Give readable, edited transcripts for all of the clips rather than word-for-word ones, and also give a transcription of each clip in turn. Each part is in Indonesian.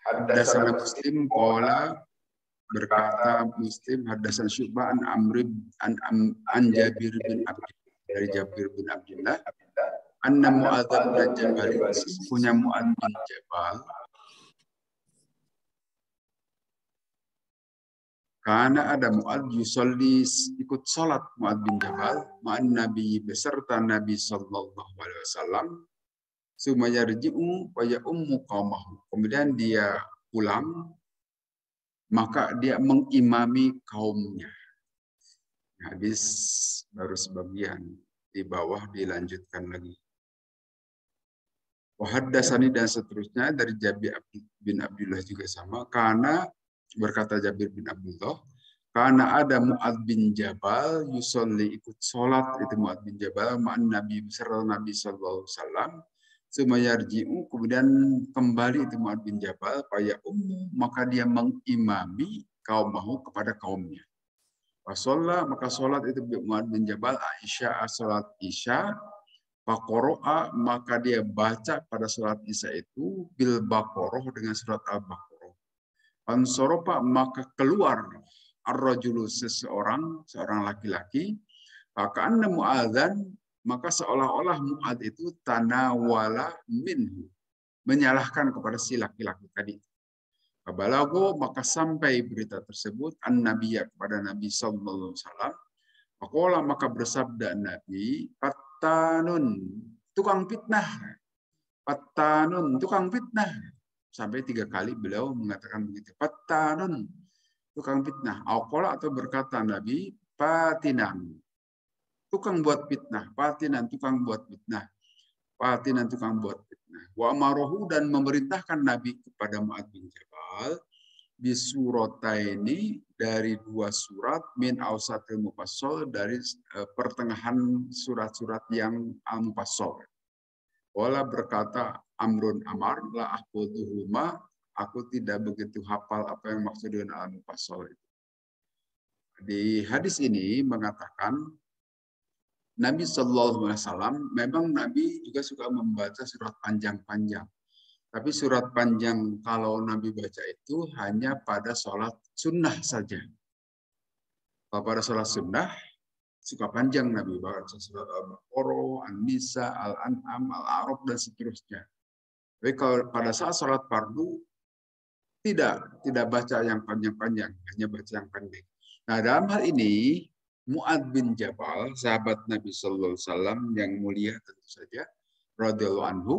Haddatsana Muslim qala, berkata Muslim, haddatsana Syu'bah an Amr an Jabir bin Abdullah, dari Jabir bin Abdullah, anna Mu'adz bin Jabal, sesungguhnya Mu'adz bin Jabal, karena ada Mu'adz yusolli, ikut salat Mu'adz bin Jabal ma'an Nabi, beserta Nabi sallallahu alaihi wasallam, summa yarji'u wa ya'ummu qaumahu, kemudian dia pulang, maka dia mengimami kaumnya. Hadis baru sebagian, di bawah dilanjutkan lagi. Wa haddatsani, dan seterusnya dari Jabir bin Abdullah juga sama, karena berkata Jabir bin Abdullah, karena ada Mu'adz bin Jabal yusolli, ikut sholat itu Mu'adz bin Jabal ma'an Nabi, beserta Nabi sallallahu alaihi wasallam, sumayarji'u, kemudian kembali itu Mu'adz bin Jabal, faya ummu, maka dia mengimami kaumahu, kepada kaumnya. Fasolla, maka sholat itu Mu'adz bin Jabal Aisyah, sholat Isya, Faqara'a, maka dia baca pada sholat Isya itu bil Baqarah, dengan surat Al-Baqarah. Ansoropa, maka keluar ar-rajulu, seorang laki-laki, faka'anna Mu'adzan, maka seolah-olah Mu'adz itu tanawala minhu, menyalahkan kepada si laki-laki tadi. Fabalago, maka sampai berita tersebut an-nabiyya, kepada Nabi sallallahu alaihi wasallam. Faqala, maka bersabda Nabi, fattanun, tukang fitnah. Fattanun, tukang fitnah. Sampai 3 kali beliau mengatakan begitu. Fattanun, tukang fitnah. Aqala, atau berkata Nabi, fatinan, tukang buat fitnah. Fatinan, tukang buat fitnah. Fatinan, tukang buat fitnah. Wa amarohu, dan memerintahkan Nabi kepada Mu'adz bin Jabal, bisurataini, dari 2 surat, min ausatil mufassal, dari pertengahan surat-surat yang al-mufassal. Wala, berkata Amrun Amar, la ahfaduhuma, aku tidak begitu hafal apa yang maksud dengan al-mufassal itu. Di hadis ini mengatakan Nabi Shallallahu Alaihi Wasallam, memang Nabi juga suka membaca surat panjang-panjang. Tapi surat panjang kalau Nabi baca itu hanya pada sholat sunnah saja. Kalau pada sholat sunnah, suka panjang Nabi baca surat Al-Baqarah, An-Nisa, Al-An'am, Al-A'raf, dan seterusnya. Tapi kalau pada saat sholat fardu, tidak baca yang panjang-panjang, hanya baca yang pendek. Nah, dalam hal ini, Mu'adz bin Jabal, sahabat Nabi Sallallahu Alaihi Wasallam yang mulia tentu saja, radhiyallahu anhu,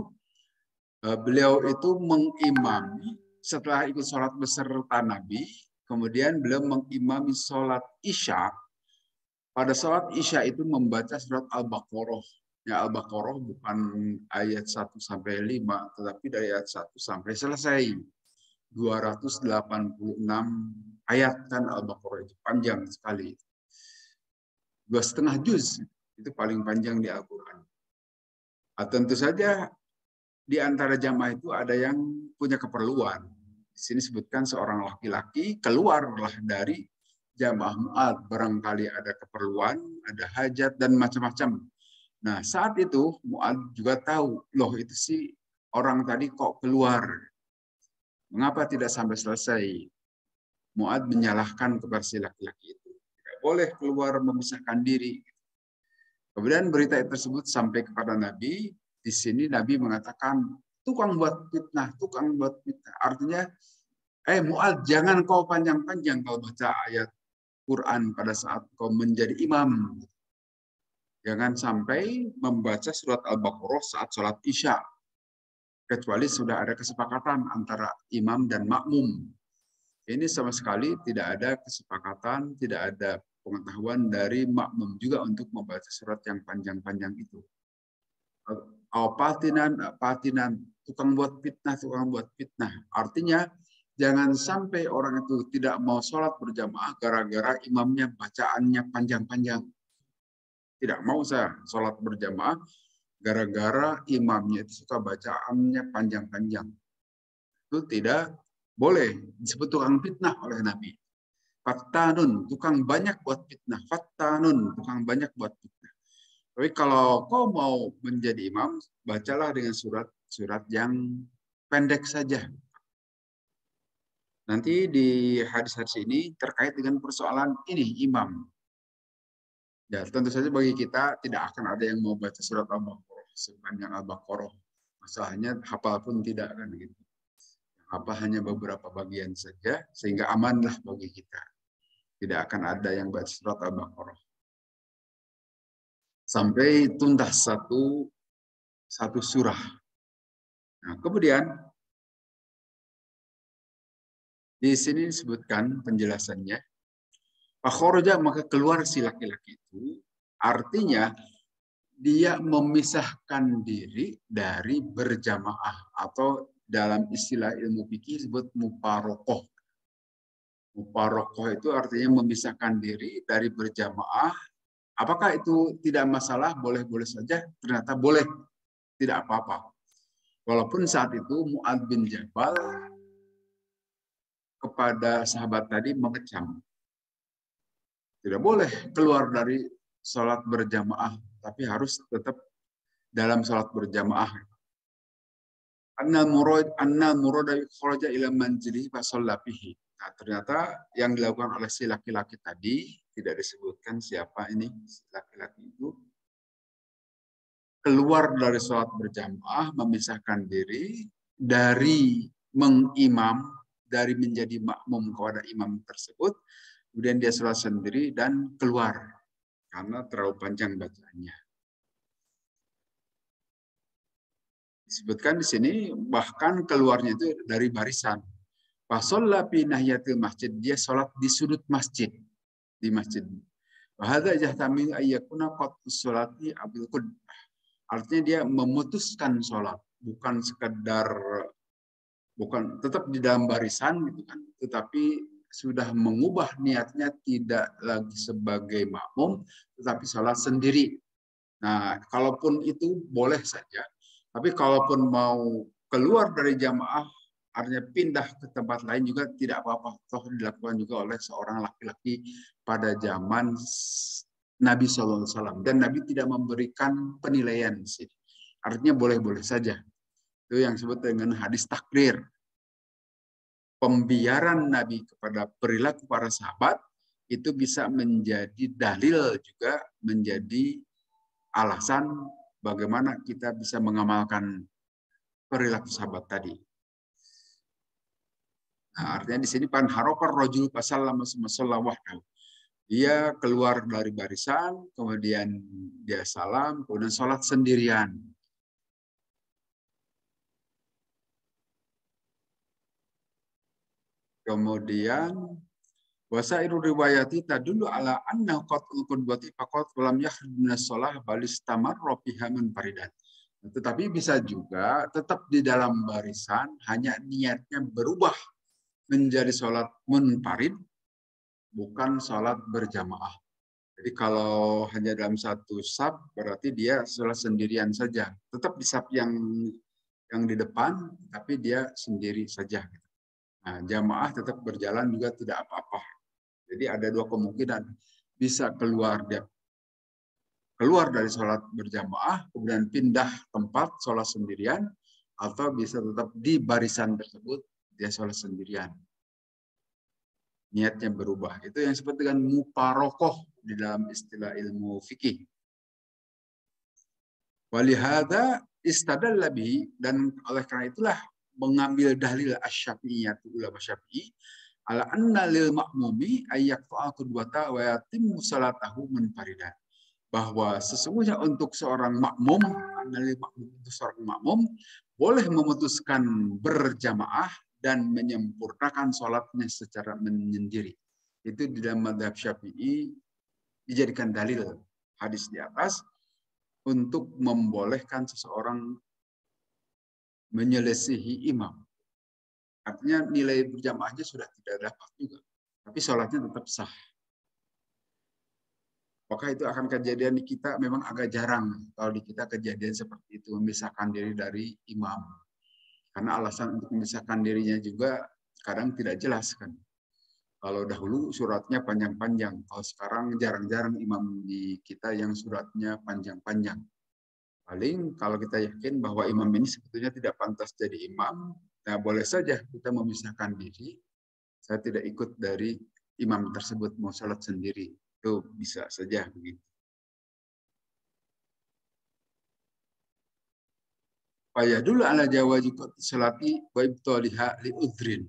beliau itu mengimami setelah ikut sholat beserta Nabi, kemudian beliau mengimami sholat Isya. Pada sholat Isya itu membaca surat Al-Baqarah. Ya, Al-Baqarah bukan ayat 1 sampai 5, tetapi dari ayat 1 sampai selesai. 286 ayat kan Al-Baqarah, itu panjang sekali. 2,5 juz, itu paling panjang di Al-Quran. Tentu saja di antara jamaah itu ada yang punya keperluan. Di sini sebutkan seorang laki-laki keluarlah dari jamaah Mu'adz, barangkali ada keperluan, ada hajat, dan macam-macam. Nah, saat itu Mu'adz juga tahu, loh itu sih orang tadi kok keluar. Mengapa tidak sampai selesai? Mu'adz menyalahkan kepada si laki-laki itu. Tidak boleh keluar memisahkan diri. Kemudian berita tersebut sampai kepada Nabi. Di sini Nabi mengatakan, tukang buat fitnah, tukang buat fitnah. Artinya, Mu'adz, jangan kau panjang-panjang kalau baca ayat Quran pada saat kau menjadi imam. Jangan sampai membaca surat Al-Baqarah saat sholat Isya. Kecuali sudah ada kesepakatan antara imam dan makmum. Ini sama sekali tidak ada kesepakatan, tidak ada pengetahuan dari makmum juga untuk membaca surat yang panjang-panjang itu. Patinan, tukang buat fitnah. Artinya, jangan sampai orang itu tidak mau sholat berjamaah gara-gara imamnya bacaannya panjang-panjang. Tidak mau saya sholat berjamaah gara-gara imamnya itu suka bacaannya panjang-panjang. Itu tidak boleh, disebut tukang fitnah oleh Nabi. Fattanun, tukang banyak buat fitnah. Fattanun, tukang banyak buat fitnah. Tapi kalau kau mau menjadi imam, bacalah dengan surat-surat yang pendek saja. Nanti di hadis-hadis ini terkait dengan persoalan ini imam. Ya, tentu saja bagi kita tidak akan ada yang mau baca surat Al-Baqarah sepanjang Al-Baqarah. Masalahnya hafal pun tidak kan gitu. Apa hanya beberapa bagian saja sehingga amanlah bagi kita. Tidak akan ada yang baca surat Al-Baqarah sampai tuntas satu surah. Nah, kemudian di sini disebutkan penjelasannya. Fakhoroja, maka keluar si laki-laki itu, artinya dia memisahkan diri dari berjamaah atau dalam istilah ilmu fikih disebut muparokoh. Muparokoh itu artinya memisahkan diri dari berjamaah. Apakah itu tidak masalah? Boleh-boleh saja. Ternyata boleh, tidak apa-apa. Walaupun saat itu Mu'adz bin Jabal kepada sahabat tadi mengecam. Tidak boleh keluar dari sholat berjamaah, tapi harus tetap dalam sholat berjamaah. Annal murad kharaja ila manzilihi fa shalla fihi. Nah, ternyata yang dilakukan oleh si laki-laki tadi tidak disebutkan siapa ini si laki-laki itu, keluar dari sholat berjamaah, memisahkan diri dari mengimam, dari menjadi makmum kepada imam tersebut, kemudian dia sholat sendiri dan keluar karena terlalu panjang bacaannya. Disebutkan di sini bahkan keluarnya itu dari barisan. Fasolla fi nahiyatil masjid, dia sholat di sudut masjid, di masjid. Wahada jahtami ayyakuna qattus sholati abil qud. Artinya dia memutuskan sholat, bukan sekedar, bukan tetap di dalam barisan gitu kan, tetapi sudah mengubah niatnya tidak lagi sebagai makmum, tetapi sholat sendiri. Nah, kalaupun itu boleh saja, tapi kalaupun mau keluar dari jamaah, artinya pindah ke tempat lain juga tidak apa-apa. Toh dilakukan juga oleh seorang laki-laki pada zaman Nabi SAW. Dan Nabi tidak memberikan penilaian di sini. Artinya boleh-boleh saja. Itu yang disebut dengan hadis takrir. Pembiaran Nabi kepada perilaku para sahabat itu bisa menjadi dalil juga, menjadi alasan bagaimana kita bisa mengamalkan perilaku sahabat tadi. Nah, artinya di sini panharokar rojul pasallama summa wahdahu. Dia keluar dari barisan, kemudian dia salam, kemudian sholat sendirian. Kemudian wasairu riwayati tadullu ala anna qatul qudwati faqat lam yakhruj minas shalah bal istamarra fiha munfaridan. Tetapi bisa juga tetap di dalam barisan, hanya niatnya berubah menjadi sholat munfarid, bukan sholat berjamaah. Jadi kalau hanya dalam satu saf, berarti dia sholat sendirian saja. Tetap di saf yang di depan, tapi dia sendiri saja. Nah, jamaah tetap berjalan juga tidak apa-apa. Jadi ada dua kemungkinan. Bisa keluar dari sholat berjamaah, kemudian pindah tempat sholat sendirian, atau bisa tetap di barisan tersebut, dia sholat sendirian. Niatnya berubah. Itu yang disebut dengan muparokoh di dalam istilah ilmu fikih. Walihada istadalla bihi, dan oleh karena itulah mengambil dalil asy-syafi'iyyah, ulama Syafi'i, ala anna lil ma'mumi ayyaqta'a qudwata wa yatimmu salatahu munfaridan. Bahwa sesungguhnya untuk seorang makmum, untuk seorang makmum boleh memutuskan berjamaah dan menyempurnakan sholatnya secara menyendiri. Itu di dalam mazhab Syafi'i dijadikan dalil hadis di atas untuk membolehkan seseorang menyelisihi imam. Artinya nilai berjamaahnya sudah tidak dapat juga, tapi sholatnya tetap sah. Apakah itu akan kejadian di kita? Memang agak jarang kalau di kita kejadian seperti itu, memisahkan diri dari imam. Karena alasan untuk memisahkan dirinya juga kadang tidak jelas kan. Kalau dahulu suratnya panjang-panjang, kalau sekarang jarang-jarang imam di kita yang suratnya panjang-panjang. Paling kalau kita yakin bahwa imam ini sebetulnya tidak pantas jadi imam, nah boleh saja kita memisahkan diri Saya tidak ikut dari imam tersebut, mau sholat sendiri. Itu bisa saja begitu. Faya dulu ala jawazi sholati wa ibtaliha li udhrin.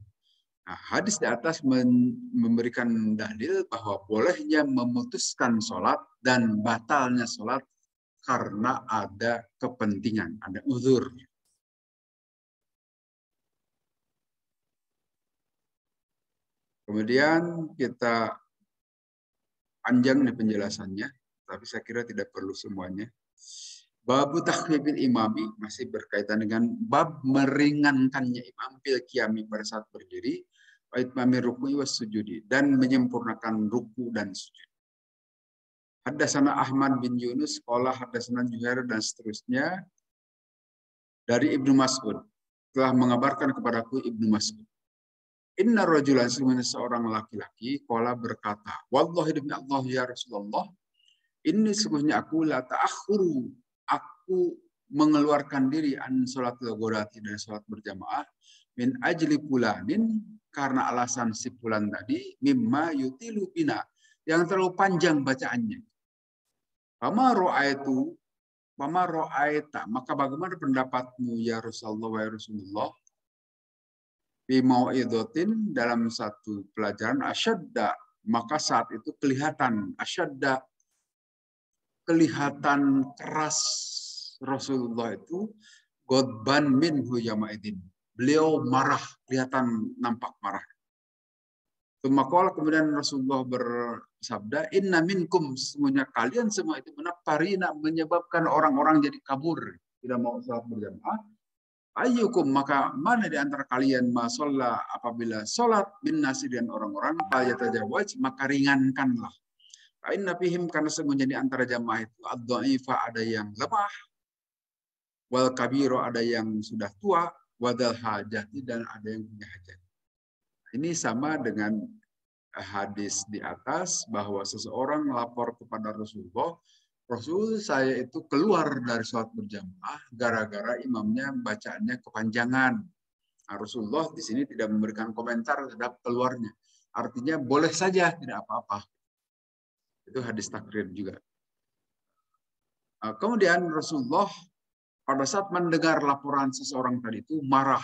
Nah, hadis di atas memberikan dalil bahwa bolehnya memutuskan sholat dan batalnya sholat karena ada kepentingan, ada uzur. Kemudian kita panjang nih penjelasannya, tapi saya kira tidak perlu semuanya. Babu takhfifil imami masih berkaitan dengan bab meringankannya imam fil qiyami pada saat berdiri, wa itmami ruku'i was sujudi, dan menyempurnakan ruku dan sujud. Haddatsana Ahmad bin Yunus, qala haddatsana Juhair, dan seterusnya dari Ibnu Mas'ud, telah mengabarkan kepadaku Ibnu Mas'ud. Inna rajulan, seorang laki-laki, qala berkata, wallahi demi Allah ya Rasulullah, ini sesungguhnya aku la ta'akhuru, aku mengeluarkan diri an sholat al-ghadati, dari sholat berjamaah, min ajli pulanin, karena alasan si pulan tadi, mimma yutilu bina, yang terlalu panjang bacaannya. Pama ro'aita, maka bagaimana pendapatmu ya Rasulullah wa ya Rasulullah, fi mau'idotin, dalam satu pelajaran asyadda, maka saat itu kelihatan asyadda, kelihatan keras Rasulullah itu, godban minhu yamaidin, beliau marah, kelihatan nampak marah. Maka kemudian Rasulullah bersabda, inna minkum, semuanya kalian semua itu menaparina, menyebabkan orang-orang jadi kabur, tidak mau sholat berjamaah. Ayyukum, maka mana di antara kalian masolla, apabila sholat bin nasi dan orang-orang, fayatajawaj, maka ringankanlah. Inna fihim, karena semuanya di antara jamaah itu ad-dha'ifa, ada yang lemah, wal kabiro, ada yang sudah tua, wadal hajati, dan ada yang punya hajat. Ini sama dengan hadis di atas bahwa seseorang melapor kepada Rasulullah, Rasul, saya itu keluar dari sholat berjamaah gara-gara imamnya bacaannya kepanjangan. Nah, Rasulullah di sini tidak memberikan komentar terhadap keluarnya. Artinya boleh saja, tidak apa-apa. Itu hadis takrir juga. Kemudian Rasulullah pada saat mendengar laporan seseorang tadi itu marah.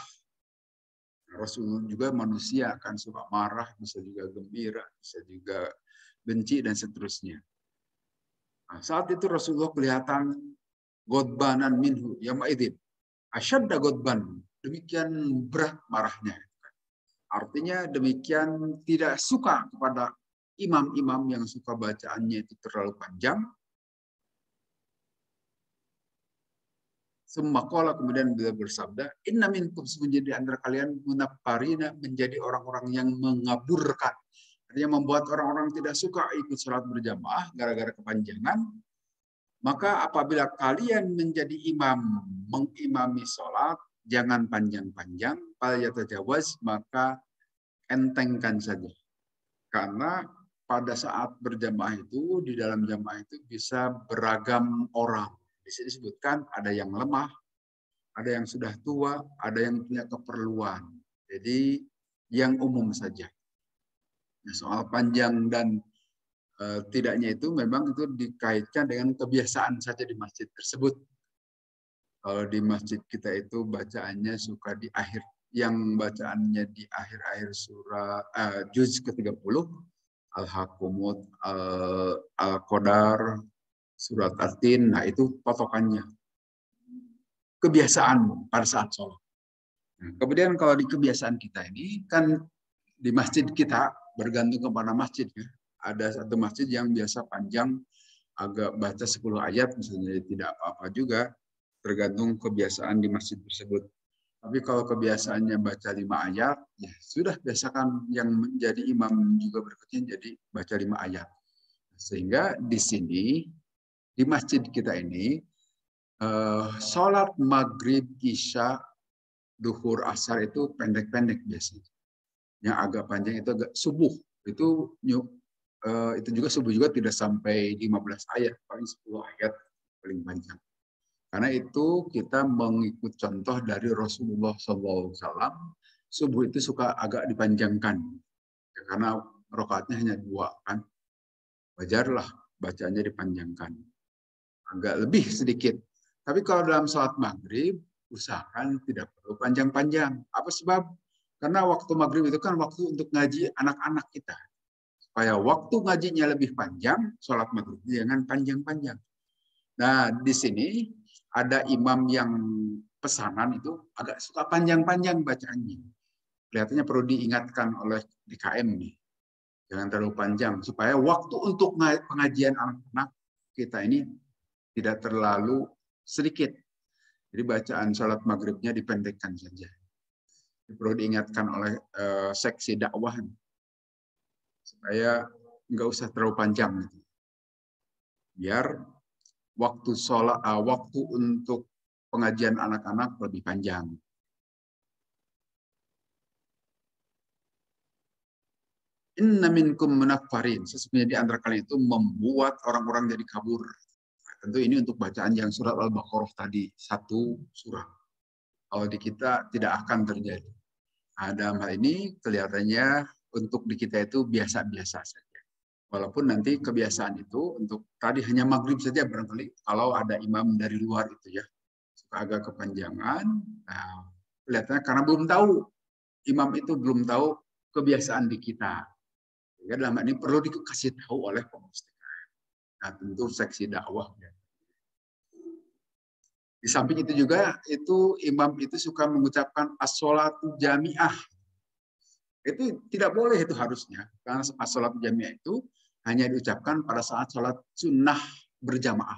Rasul juga manusia, kan suka marah, bisa juga gembira, bisa juga benci, dan seterusnya. Nah, saat itu Rasulullah kelihatan godbanan minhu yamaidin, asyadda godban, demikian berat marahnya. Artinya demikian tidak suka kepada imam-imam yang suka bacaannya itu terlalu panjang. Semakola, kemudian beliau bersabda, inna minkum, menjadi antara kalian munaparina, menjadi orang-orang yang mengaburkan. Artinya membuat orang-orang tidak suka ikut sholat berjamaah gara-gara kepanjangan. Maka apabila kalian menjadi imam, mengimami sholat, jangan panjang-panjang, fal yatajawaz, maka entengkan saja. Karena pada saat berjamaah itu, di dalam jamaah itu bisa beragam orang. Di sini disebutkan ada yang lemah, ada yang sudah tua, ada yang punya keperluan. Jadi yang umum saja. Nah, soal panjang dan tidaknya itu memang itu dikaitkan dengan kebiasaan saja di masjid tersebut. Kalau di masjid kita itu bacaannya suka di akhir, yang bacaannya di akhir-akhir surah juz ke-30, Al-Hakumut, Al-Qadar, surat At-Tin, nah itu potokannya. Kebiasaan pada saat sholat. Nah, kemudian kalau di kebiasaan kita ini, kan di masjid kita bergantung kepada masjid. Ya. Ada satu masjid yang biasa panjang, agak baca 10 ayat, misalnya tidak apa-apa juga, tergantung kebiasaan di masjid tersebut. Tapi kalau kebiasaannya baca 5 ayat, ya sudah biasakan yang menjadi imam juga berikutnya jadi baca 5 ayat. Sehingga di sini, di masjid kita ini, sholat maghrib, isya, duhur, asar itu pendek-pendek biasanya. Yang agak panjang itu agak subuh. Itu juga subuh juga tidak sampai 15 ayat, paling 10 ayat paling panjang. Karena itu kita mengikut contoh dari Rasulullah SAW, subuh itu suka agak dipanjangkan. Ya, karena rakaatnya hanya 2 kan. Wajarlah bacaannya dipanjangkan. Agak lebih sedikit. Tapi kalau dalam sholat maghrib, usahakan tidak perlu panjang-panjang. Apa sebab? Karena waktu maghrib itu kan waktu untuk ngaji anak-anak kita. Supaya waktu ngajinya lebih panjang, sholat maghrib jangan panjang-panjang. Nah, di sini ada imam yang pesanan itu agak suka panjang-panjang bacaannya. Kelihatannya perlu diingatkan oleh DKM nih. Jangan terlalu panjang, supaya waktu untuk pengajian anak-anak kita ini tidak terlalu sedikit. Jadi bacaan sholat maghribnya dipendekkan saja. Perlu diingatkan oleh seksi dakwah supaya nggak usah terlalu panjang. Gitu. Biar waktu sholat, waktu untuk pengajian anak-anak lebih panjang. Inna minkum munaffarin. Sesungguhnya di antara kalian itu membuat orang-orang jadi kabur. Nah, tentu ini untuk bacaan yang surat Al-Baqarah tadi. 1 surah. Kalau di kita tidak akan terjadi. Nah, dalam hal ini kelihatannya untuk di kita itu biasa-biasa saja. Walaupun nanti kebiasaan itu untuk tadi hanya maghrib saja barangkali. Kalau ada imam dari luar itu ya. Suka agak kepanjangan. Nah, kelihatannya karena belum tahu. Imam itu belum tahu kebiasaan di kita. Ya, dalam ini perlu dikasih tahu oleh pengurus TKM. Nah, tentu seksi dakwah. Di samping itu juga, itu imam itu suka mengucapkan as-sholatu jami'ah. Itu tidak boleh itu harusnya. Karena as-sholatu jami'ah itu hanya diucapkan pada saat sholat sunnah berjamaah.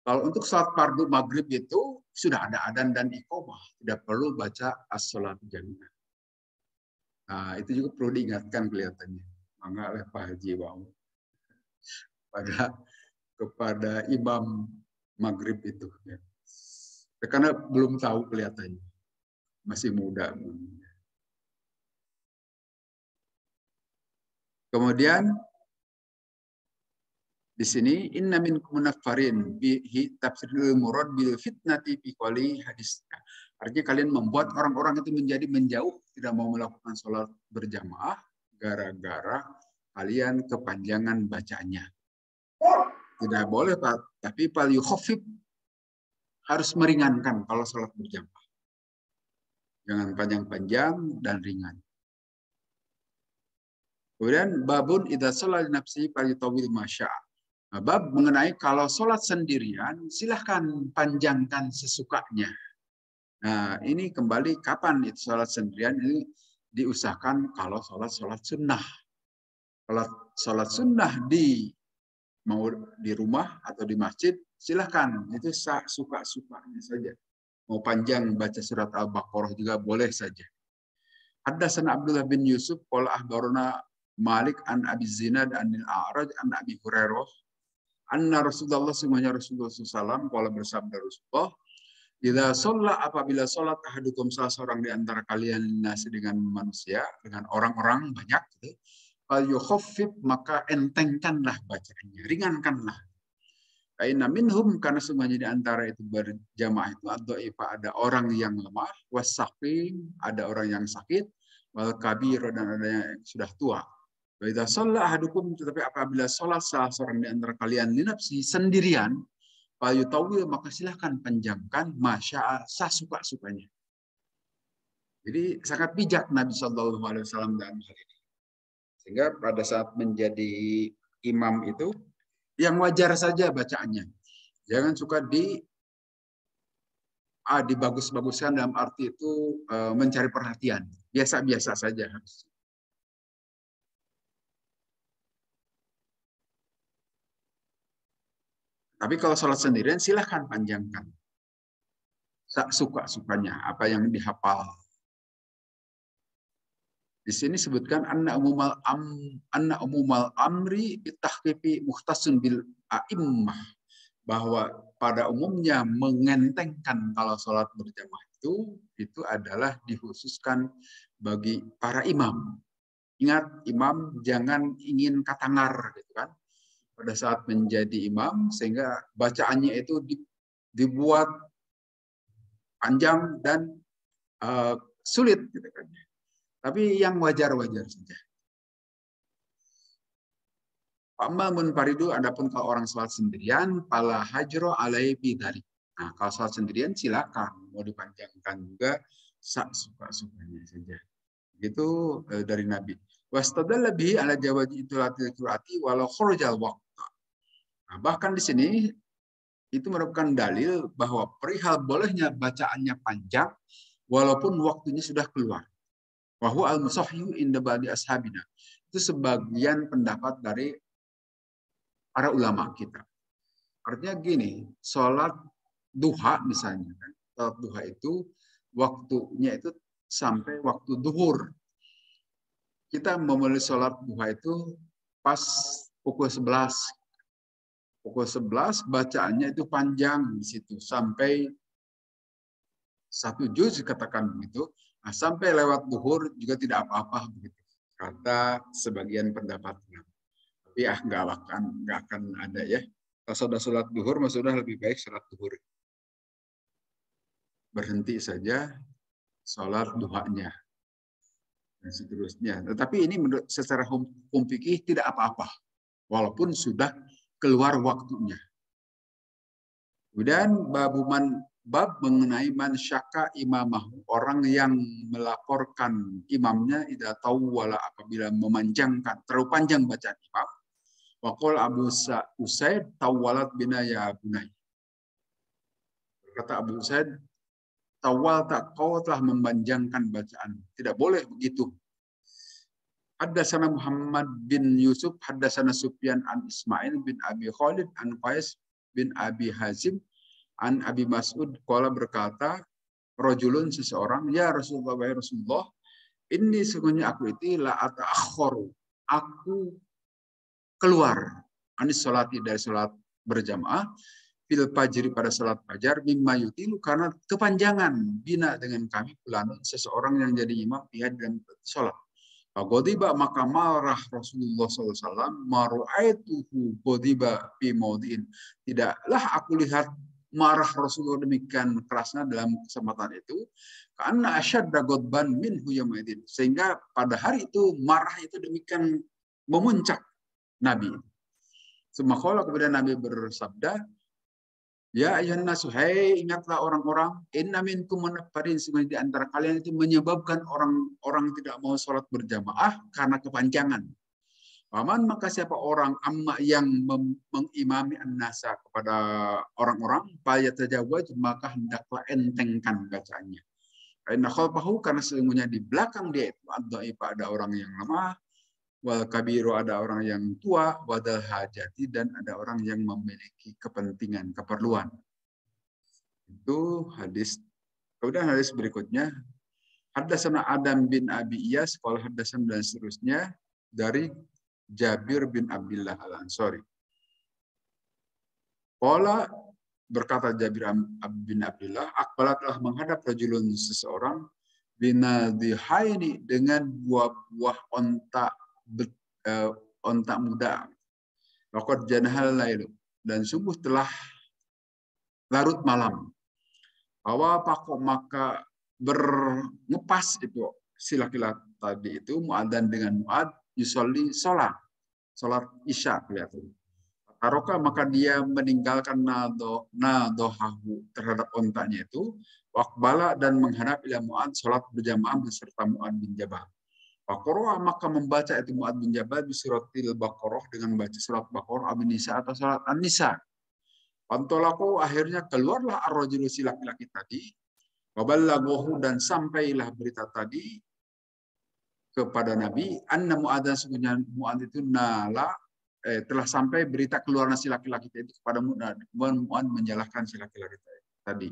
Kalau untuk sholat fardu maghrib itu sudah ada adzan dan iqamah. Tidak perlu baca as-sholatu jami'ah. Nah, itu juga perlu diingatkan kelihatannya. Maka oleh Pak Haji Wau kepada imam maghrib itu ya. Karena belum tahu kelihatannya masih muda. Kemudian di sini inna minkum munaffarin bihi tafsirul murad bil fitnati fi qali hadis. Artinya kalian membuat orang-orang itu menjadi menjauh, tidak mau melakukan sholat berjamaah gara-gara kalian kepanjangan bacanya. Tidak boleh, Pak. Tapi fal yukhafif, harus meringankan kalau sholat berjamaah. Jangan panjang-panjang dan ringan. Kemudian babun idza shalla li nafsihi falyutawwil ma syaa. Bab mengenai kalau sholat sendirian, silahkan panjangkan sesukanya. Nah, ini kembali kapan itu sholat sendirian ini diusahakan kalau sholat sunnah. Kalau sholat sunnah mau di rumah atau di masjid, silahkan. Itu suka-sukanya saja. Mau panjang baca surat Al-Baqarah juga boleh saja. Haddatsana Abdullah bin Yusuf qala akhbarana Malik an Abi Zinad an Al-A'raj an Abi Hurairah anna Rasulullah semuanya Rasulullah SAW qala bersabda Rasulullah, "Idza shalla apabila salat ahadukum salah seorang di antara kalian nasi dengan manusia, dengan orang-orang banyak gitu, fal yukhaffif maka entengkanlah bacaannya, ringankanlah. Aina minhum karena semuanya di antara itu berjamaah itu ada orang yang lemah, wasaqim ada orang yang sakit, wal kabir dan ada yang sudah tua. Wa idza shalla ahadukum tetapi apabila salat salah seorang di antara kalian linafsi sendirian, fal yutawwil maka silahkan panjangkan masya sasuka-sukanya. Jadi sangat bijak Nabi Shallallahu Alaihi Wasallam dalam hal ini. Sehingga pada saat menjadi imam itu yang wajar saja bacaannya. Jangan suka dibagus-baguskan dalam arti itu mencari perhatian. Biasa-biasa saja harus. Tapi kalau sholat sendirian silahkan panjangkan. Suka-sukanya, apa yang dihafal. Di sini sebutkan anna umumal amri bitahqiqi mukhtasun bil a'immah, bahwa pada umumnya mengentengkan kalau sholat berjamaah itu adalah dikhususkan bagi para imam. Ingat, imam jangan ingin katangar gitu kan pada saat menjadi imam, sehingga bacaannya itu dibuat panjang dan sulit gitu kan. Tapi yang wajar-wajar saja. Amma munfaridu, adapun kalau orang sholat sendirian, pala hajro alaihi bidari. Nah, kalau sholat sendirian silakan mau dipanjangkan juga suka-sukanya saja. Itu dari Nabi. Wastadalla bihi ala jawazi itulatil qiraati walau khurujal waqt. Nah, bahkan di sini itu merupakan dalil bahwa perihal bolehnya bacaannya panjang walaupun waktunya sudah keluar. Wahyu al-musahhihu inda ba'di ashabina. Itu sebagian pendapat dari para ulama kita. Artinya gini, sholat duha misalnya, kan? Sholat duha itu waktunya itu sampai waktu duhur. Kita memulai sholat duha itu pas pukul 11. Pukul 11 bacaannya itu panjang di situ sampai 1 juz katakan begitu. Nah, sampai lewat duhur juga tidak apa-apa begitu. Kata sebagian pendapatnya. Tapi nggak akan ada ya. Kalau sudah sholat duhur, sudah lebih baik sholat duhur. Berhenti saja sholat duhanya dan seterusnya. Tetapi ini menurut secara hukum fikih tidak apa-apa, walaupun sudah keluar waktunya. Kemudian bab mengenai man syaka imamahu, orang yang melaporkan imamnya idza tawwala, apabila memanjangkan terlalu panjang bacaan imam. Waqul Abu Usaid tawwalat bina ya bunai. Kata Abu Usaid, tawal tak, kau telah memanjangkan bacaan. Tidak boleh begitu. Haddatsana Muhammad bin Yusuf, haddatsana Sufyan an Ismail bin Abi Khalid an Qais bin Abi Hazim an Abi Mas'ud qala, berkata, rajulun, seseorang, ya Rasulullah wa Rasulullah, ini sesungguhnya aku itu la ata'akhkharu, aku keluar anis salati, dari salat berjamaah, fil fajri, pada salat fajar, mimma yutilu, karena kepanjangan, bina dengan kami, fulan, seseorang yang jadi imam pihak dalam salat. Ghadiba, maka marah Rasulullah SAW, maru'aituhu ghadiba fi maudin. Tidaklah aku lihat marah Rasulullah demikian kerasnya dalam kesempatan itu, karena asyadda ghadban minhu yaumaidin, sehingga pada hari itu marah itu demikian memuncak Nabi. Semakala kemudian Nabi bersabda, ya ayuhan nasu, hai ingatlah orang-orang, inna minkum munaffarin, sebenarnya di antara kalian itu menyebabkan orang tidak mau sholat berjamaah karena kepanjangan. Paman, maka siapa orang amma yang mengimami an-nasa kepada orang-orang, fayatajawwaz, maka hendaklah entengkan bacaannya. Karena khalfahu, karena sesungguhnya di belakang dia itu ada orang yang lemah, wal kabiru, ada orang yang tua, wadal hajati, dan ada orang yang memiliki kepentingan, keperluan. Itu hadis. Kemudian hadis berikutnya, haddatsana Adam bin Abi Iyas, qala haddatsana, dan seterusnya dari Jabir bin Abdullah Al-Ansari. Qala, berkata Jabir bin Abdullah, aqbala, telah menghadap rajulun, seseorang, binadhihaini, dengan buah onta muda. Waqad janahal lailu, dan sungguh telah larut malam. Pakok, maka berngepas itu si laki-laki tadi itu, muadzan dengan muad, yusolli, salat isya kelihatan. Taroka, maka dia meninggalkan nadohahu, terhadap ontanya itu, waqbala, dan menghadap ila muad, salat berjamaah beserta Mu'ad bin Jabal. Baqarah, maka membaca itu Mu'ad bin Jabal bisuratil Baqarah, dengan membaca surat Baqarah, An-Nisa, atau surat An-Nisa. Pantolaku, akhirnya keluarlah ar-rajulu, si laki-laki tadi, waballaghahu, dan sampailah berita tadi kepada Nabi, anna Mu'adzan, sesungguhnya Mu'ad itu telah sampai berita keluarnya si laki-laki itu kepada Mu'ad. Mu'ad menyalahkan si laki-laki tadi.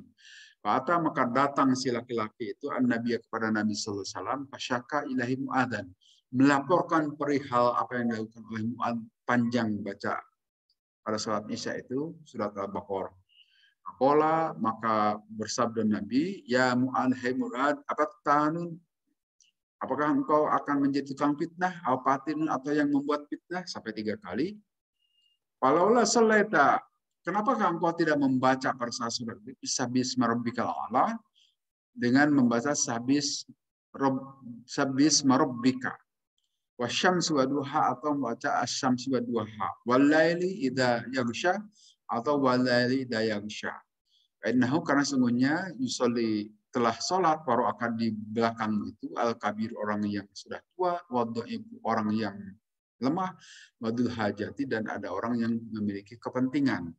Kata, maka datang si laki-laki itu an-Nabi, kepada Nabi sallallahu alaihi wasallam, fasyaka ilahi Mu'adzan, melaporkan perihal apa yang dilakukan oleh Mu'ad, panjang baca pada salat Isya itu surat Al-Baqarah. Qala, maka bersabda Nabi, ya Mu'ad, hai Mu'ad, apakah engkau akan menjadi tukang fitnah, atau yang membuat fitnah, sampai 3 kali. Falaulah salaita, kenapakah engkau tidak membaca pada saat surat Sabbihisma rabbikal a'la, dengan membaca Sabbihisma rabbika, Wasyamsi waduha atau membaca asyamsi waduha. Walaili idza yaghsha atau walaili idza yaghsha. Innahu karena sungguhnya yusolli telah sholat baru akan di belakang itu al-kabir orang yang sudah tua, wadhaif orang yang lemah, wadul hajati dan ada orang yang memiliki kepentingan.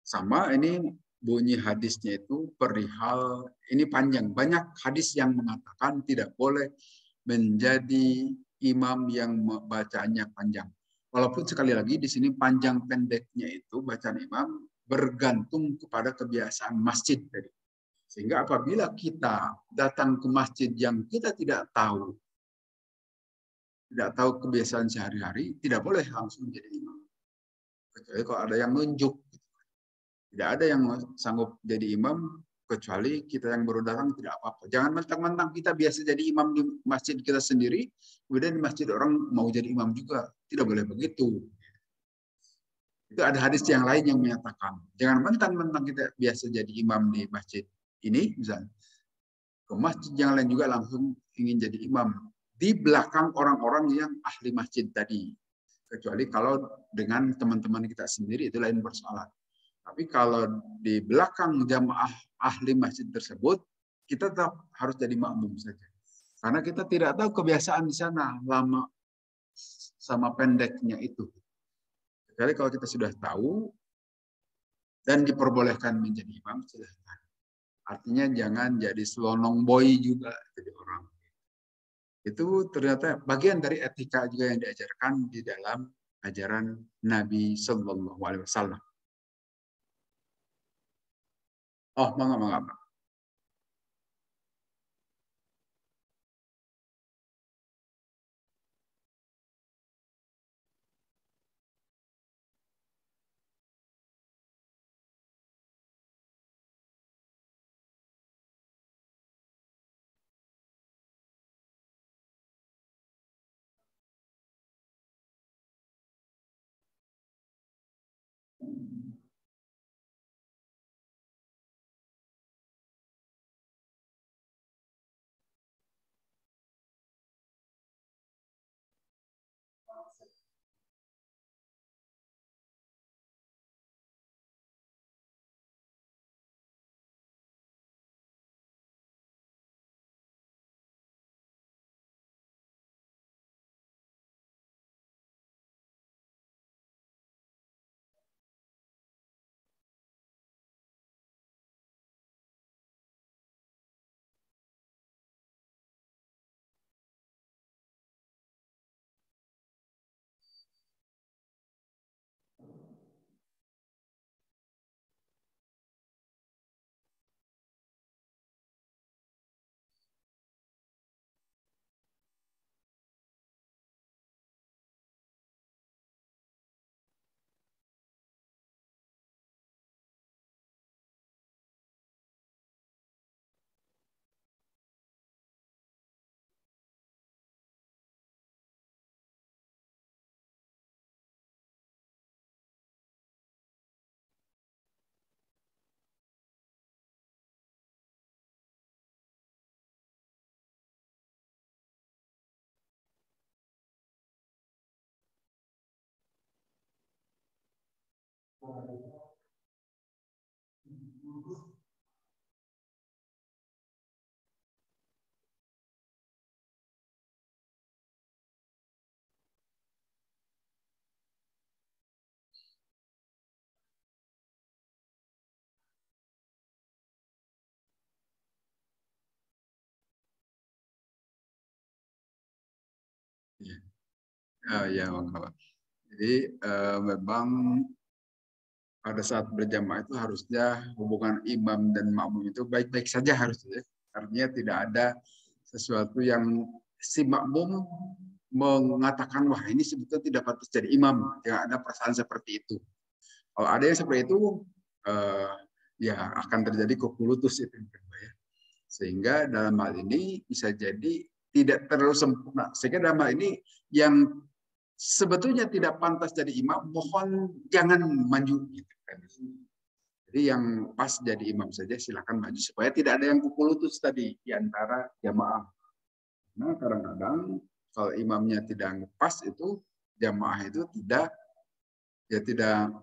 Sama ini bunyi hadisnya itu perihal ini panjang, banyak hadis yang mengatakan tidak boleh menjadi imam yang bacanya panjang. Walaupun sekali lagi di sini panjang pendeknya itu bacaan imam bergantung kepada kebiasaan masjid tadi. Sehingga apabila kita datang ke masjid yang kita tidak tahu kebiasaan sehari-hari, tidak boleh langsung jadi imam. Kecuali kalau ada yang nunjuk. Tidak ada yang sanggup jadi imam kecuali kita yang baru datang tidak apa-apa. Jangan mentang-mentang kita biasa jadi imam di masjid kita sendiri, kemudian di masjid orang mau jadi imam juga. Tidak boleh begitu. Itu ada hadis yang lain yang menyatakan, jangan mentang-mentang kita biasa jadi imam di masjid ini, misalnya, ke masjid yang lain juga langsung ingin jadi imam di belakang orang-orang yang ahli masjid tadi. Kecuali kalau dengan teman-teman kita sendiri, itu lain persoalan. Tapi kalau di belakang jamaah ahli masjid tersebut, kita tetap harus jadi makmum saja. Karena kita tidak tahu kebiasaan di sana, lama sama pendeknya itu. Jadi kalau kita sudah tahu dan diperbolehkan menjadi imam, silahkan. Artinya jangan jadi selonong boy juga jadi orang. Itu ternyata bagian dari etika juga yang diajarkan di dalam ajaran Nabi Sallallahu Alaihi Wasallam. Oh, mangga. Ya, mangga. Jadi memang pada saat berjamaah itu harusnya hubungan imam dan makmum itu baik-baik saja harusnya. Artinya tidak ada sesuatu yang si makmum mengatakan wah ini sebetulnya tidak patut jadi imam. Tidak ada perasaan seperti itu. Kalau ada yang seperti itu, ya akan terjadi kokulutus itu. Ya. Sehingga dalam hal ini bisa jadi tidak terlalu sempurna. Sehingga dalam hal ini yang sebetulnya tidak pantas jadi imam, mohon jangan maju. Gitu kan. Jadi yang pas jadi imam saja silakan maju supaya tidak ada yang kokulutus tadi di antara jamaah. Nah kadang-kadang Kalau imamnya tidak ngepas itu jamaah itu tidak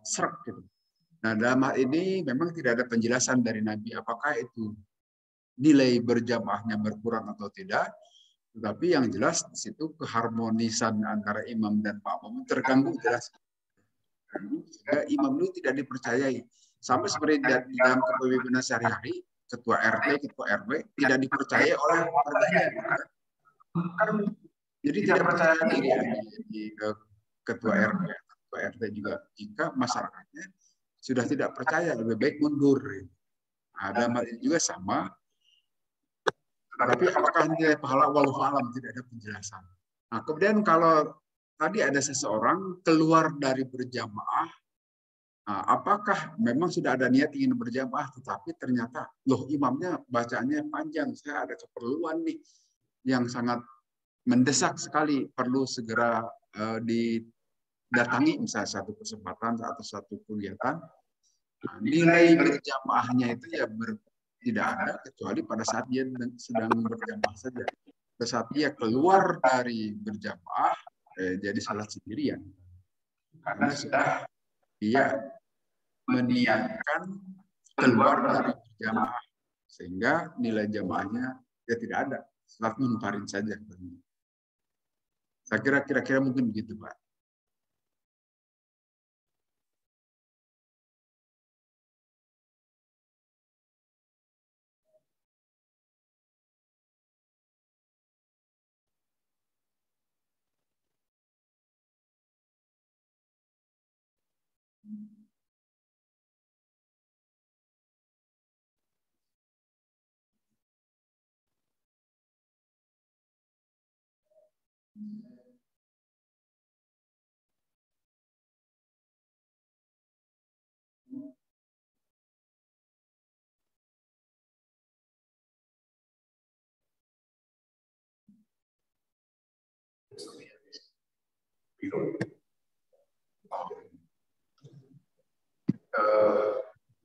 serak gitu. Nah, dalam hal ini memang tidak ada penjelasan dari Nabi apakah itu nilai berjamaahnya berkurang atau tidak. Tetapi yang jelas di situ keharmonisan antara imam dan makmum terganggu jelas. Sehingga imam itu tidak dipercayai. Sama seperti di dalam kepemimpinan sehari-hari, ketua RT, ketua RW tidak dipercaya oleh warganya. Jadi tidak percaya diri di ketua RW, ketua RT juga. Jika masyarakatnya sudah tidak percaya, lebih baik mundur. Ada hal ini juga sama. Tapi apakah nilai pahala wallahu alam tidak ada penjelasan. Nah, kemudian kalau tadi ada seseorang keluar dari berjamaah, nah, apakah memang sudah ada niat ingin berjamaah, tetapi ternyata loh imamnya bacaannya panjang, saya ada keperluan nih yang sangat mendesak sekali, perlu segera didatangi misalnya satu kesempatan atau satu kegiatan. Nah, nilai berjamaahnya itu ya tidak ada kecuali pada saat dia sedang berjamaah saja. Pada saat dia keluar dari berjamaah, jadi salat sendirian. Karena sudah dia meniatkan keluar dari berjamaah. Sehingga nilai jamaahnya ya tidak ada. Salat munfarid saja. Saya kira mungkin begitu, Pak.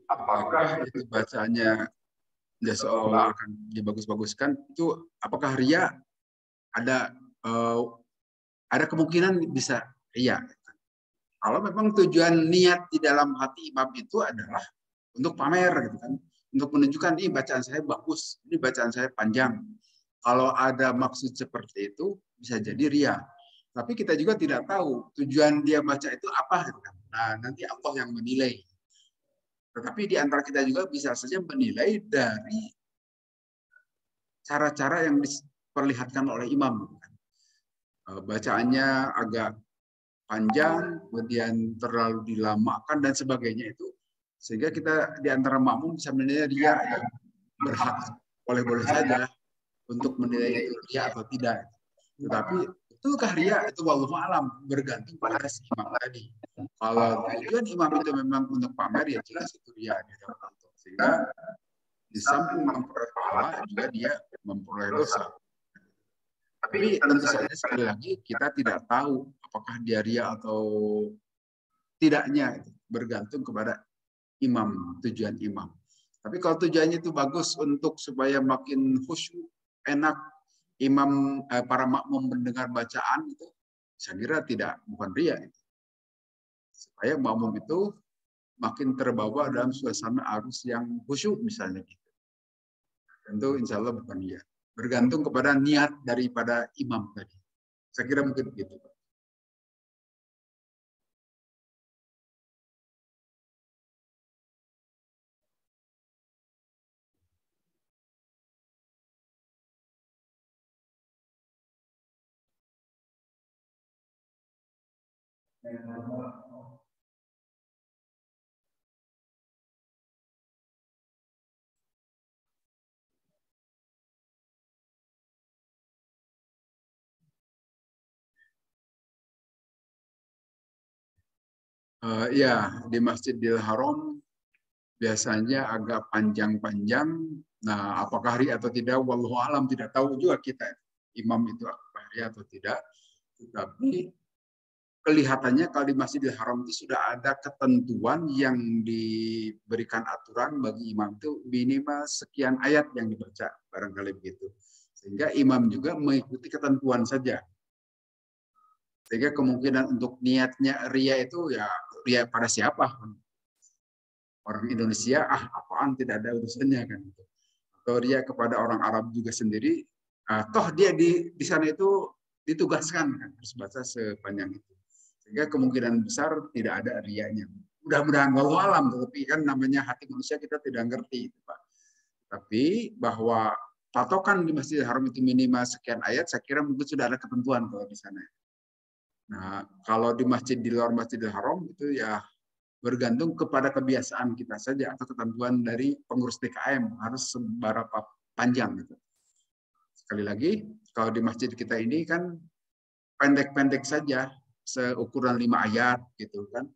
Apakah itu bacaannya ya seolah akan dibagus-baguskan, itu apakah ria? Ada kemungkinan bisa ria. Kalau memang tujuan niat di dalam hati imam itu adalah untuk pamer gitu kan, untuk menunjukkan ini bacaan saya bagus, ini bacaan saya panjang. Kalau ada maksud seperti itu bisa jadi ria. Tapi kita juga tidak tahu tujuan dia baca itu apa gitu kan. Nah, nanti Allah yang menilai. Tetapi di antara kita juga bisa saja menilai dari cara-cara yang diperlihatkan oleh imam. Bacaannya agak panjang, kemudian terlalu dilamakan dan sebagainya itu. Sehingga kita di antara makmum bisa menilai dia yang berhak boleh-boleh saja untuk menilai itu ria atau tidak. Tetapi itukah ria? Itu wallahu alam, bergantung pada si imam tadi. Kalau tujuan imam itu memang untuk pamer, ya jelas itu ria. Sehingga di samping memperoleh pahala, juga dia memperoleh dosa. Tapi tentu saja sekali lagi kita tidak tahu apakah dia ria atau tidaknya, bergantung kepada imam, tujuan imam. Tapi kalau tujuannya itu bagus untuk supaya makin khusyuk, enak, imam para makmum mendengar bacaan itu, saya kira bukan ria itu. Supaya makmum itu makin terbawa dalam suasana arus yang khusyuk misalnya gitu. Tentu insya Allah bukan ria. Bergantung kepada niat daripada imam tadi. Saya kira mungkin begitu. Ya, di Masjidil Haram biasanya agak panjang-panjang. Nah, apakah ria atau tidak, wallahu alam, tidak tahu juga kita imam itu apakah ria atau tidak. Tetapi kelihatannya kalau di Masjidil Haram itu sudah ada ketentuan yang diberikan aturan bagi imam itu minimal sekian ayat yang dibaca, barangkali begitu. Sehingga imam juga mengikuti ketentuan saja. Sehingga kemungkinan untuk niatnya ria itu ya ria pada siapa? Orang Indonesia, apaan, tidak ada urusannya kan. Atau ria kepada orang Arab juga sendiri, toh dia di sana itu ditugaskan kan, harus baca sepanjang itu. Sehingga kemungkinan besar tidak ada rianya. Mudah-mudahan wallahu alam, tapi kan namanya hati manusia kita tidak ngerti, Pak. Tapi bahwa patokan di Masjidil Haram itu minimal sekian ayat, saya kira mungkin sudah ada ketentuan kalau di sana. Nah, kalau di masjid di luar Masjidil Haram itu ya bergantung kepada kebiasaan kita saja atau ketentuan dari pengurus DKM harus seberapa panjang gitu. Sekali lagi, kalau di masjid kita ini kan pendek-pendek saja, seukuran 5 ayat gitu kan.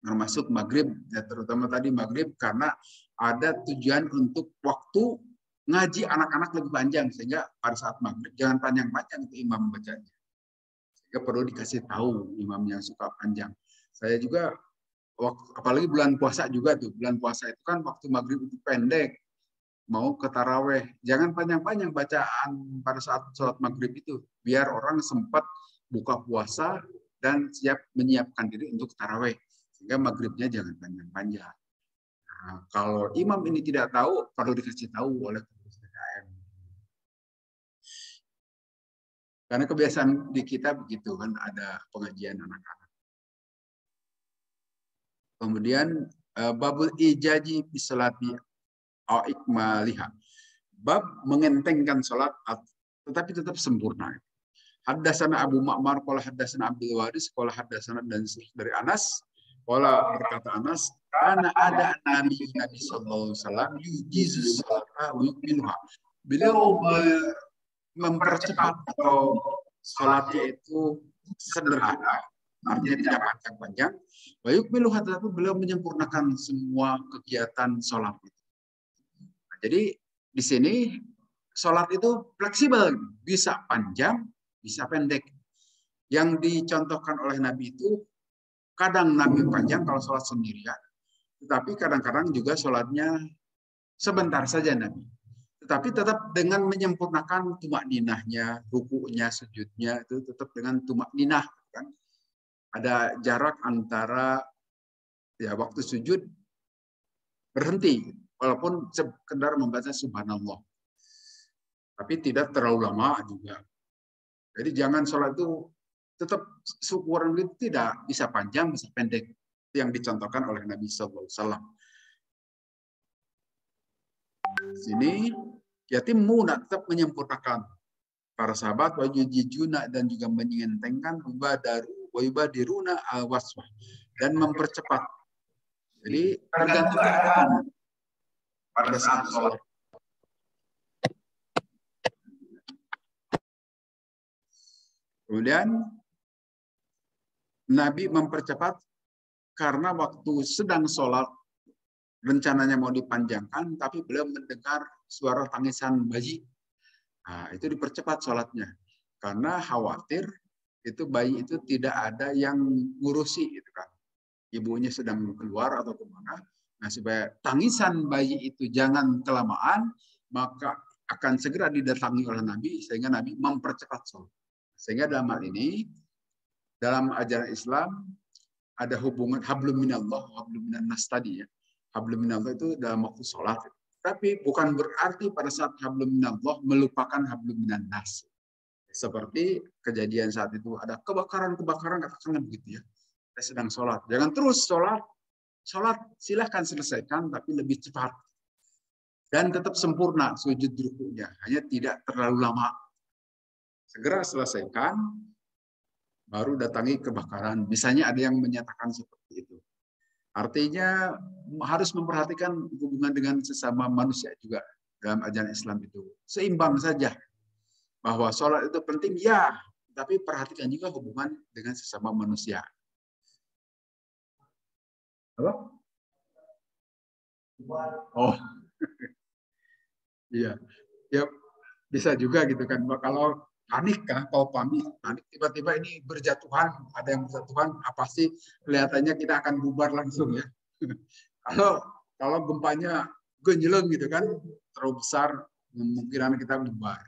Termasuk maghrib, ya terutama tadi maghrib karena ada tujuan untuk waktu ngaji anak-anak lebih panjang sehingga pada saat maghrib jangan panjang-panjang itu imam bacanya. Sehingga perlu dikasih tahu imam yang suka panjang. Saya juga apalagi bulan puasa juga tuh, bulan puasa itu kan waktu maghrib itu pendek, mau ke taraweh, jangan panjang-panjang bacaan pada saat sholat maghrib itu, biar orang sempat buka puasa dan siap menyiapkan diri untuk taraweh, sehingga maghribnya jangan panjang-panjang. Nah, kalau imam ini tidak tahu, perlu dikasih tahu oleh pengurus DKM. Karena kebiasaan di kita begitu kan, ada pengajian anak-anak. Kemudian babul ijaji bisolati au ikmaliha. Bab mengentengkan salat tetapi tetap sempurna. Haddatsana Abu Ma'mar qala haddatsana Abdul Waris qala haddatsana dan dari Anas qala berkata Anas karena ada Nabi sallallahu alaihi wasallam yujizu salata wa yukmiluha. Beliau mempercepat atau salatnya itu sederhana, artinya tidak panjang-panjang. Wa yukmiluha, tetapi beliau menyempurnakan semua kegiatan salat itu. Nah, jadi di sini salat itu fleksibel, bisa panjang, bisa pendek. Yang dicontohkan oleh Nabi itu kadang Nabi panjang kalau sholat sendirian, tetapi kadang-kadang juga sholatnya sebentar saja Nabi. Tetapi tetap dengan menyempurnakan tumak ninahnya, rukunya, sujudnya itu tetap dengan tumak ninah. Kan? Ada jarak antara ya waktu sujud berhenti, walaupun sekedar membaca subhanallah. Tapi tidak terlalu lama juga. Jadi jangan sholat itu tetap syukuran itu tidak bisa panjang, bisa pendek. Itu yang dicontohkan oleh Nabi SAW. Sini yatim muna tetap menyempurnakan para sahabat wajujuna dan juga menyentengkan wajubadiruna al-waswah dan mempercepat. Jadi tergantung keadaan pada saat sholat. Kemudian Nabi mempercepat karena waktu sedang sholat, rencananya mau dipanjangkan, tapi beliau mendengar suara tangisan bayi. Nah, itu dipercepat sholatnya. Karena khawatir itu bayi itu tidak ada yang ngurusi. Gitu kan. Ibunya sedang keluar atau kemana. Nah, supaya tangisan bayi itu jangan kelamaan, maka akan segera didatangi oleh Nabi, sehingga Nabi mempercepat sholat. Sehingga dalam hal ini, dalam ajaran Islam, ada hubungan hablum minallah, hablum minan nas tadi ya. Hablum minallah itu dalam waktu sholat. Tapi bukan berarti pada saat hablum minallah melupakan hablum minan nas. Seperti kejadian saat itu ada kebakaran katakanlah begitu ya. Kita sedang sholat. Jangan terus sholat. Sholat silahkan selesaikan tapi lebih cepat. Dan tetap sempurna sujud rukunya. Hanya tidak terlalu lama. Segera selesaikan, baru datangi kebakaran. Misalnya ada yang menyatakan seperti itu. Artinya harus memperhatikan hubungan dengan sesama manusia juga dalam ajaran Islam itu. Seimbang saja. Bahwa sholat itu penting, ya. Tapi perhatikan juga hubungan dengan sesama manusia. Apa? Oh, iya. Ya, bisa juga gitu kan. Kalau panik kan, kalau panik tiba-tiba ini berjatuhan, ada yang berjatuhan, apa sih kelihatannya kita akan bubar langsung ya. kalau gempanya genjeleng gitu kan, terlalu besar, kemungkinan kita bubar.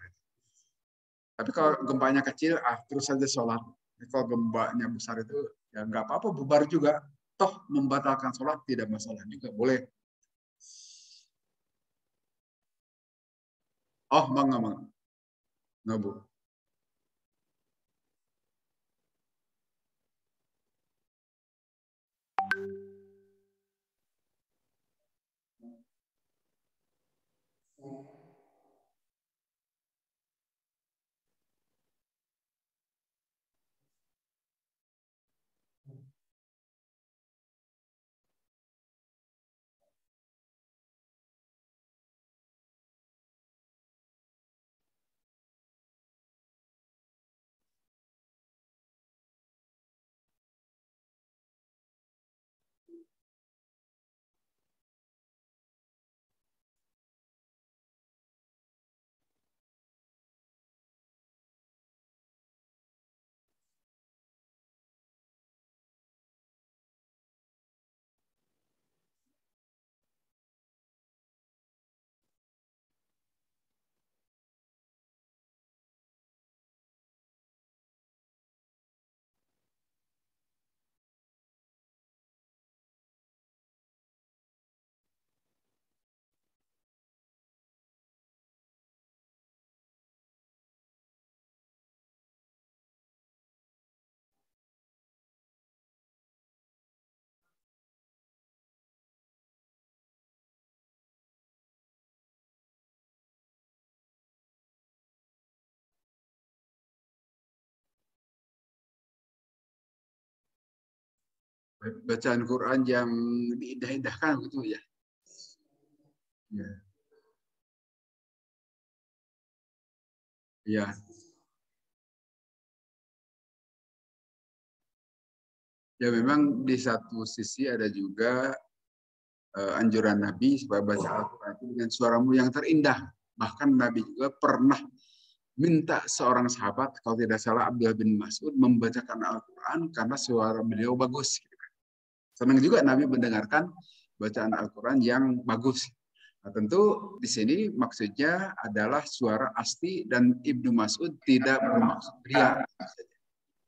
Tapi kalau gempanya kecil, terus saja sholat. Kalau gembaknya besar itu ya nggak apa-apa, bubar juga. Toh membatalkan sholat tidak masalah juga, boleh. Oh, bangga, bangga. Nggak, Bu. Bacaan Quran yang diindah-indahkan gitu ya. Ya, ya. Ya memang di satu sisi ada juga anjuran Nabi supaya baca Al-Quran itu dengan suaramu yang terindah. Bahkan Nabi juga pernah minta seorang sahabat, kalau tidak salah Abdullah bin Mas'ud, membacakan Al-Quran karena suara beliau bagus. Senang juga Nabi mendengarkan bacaan Al-Quran yang bagus. Nah, tentu di sini maksudnya adalah suara asli dan Ibnu Mas'ud tidak bermaksud ria.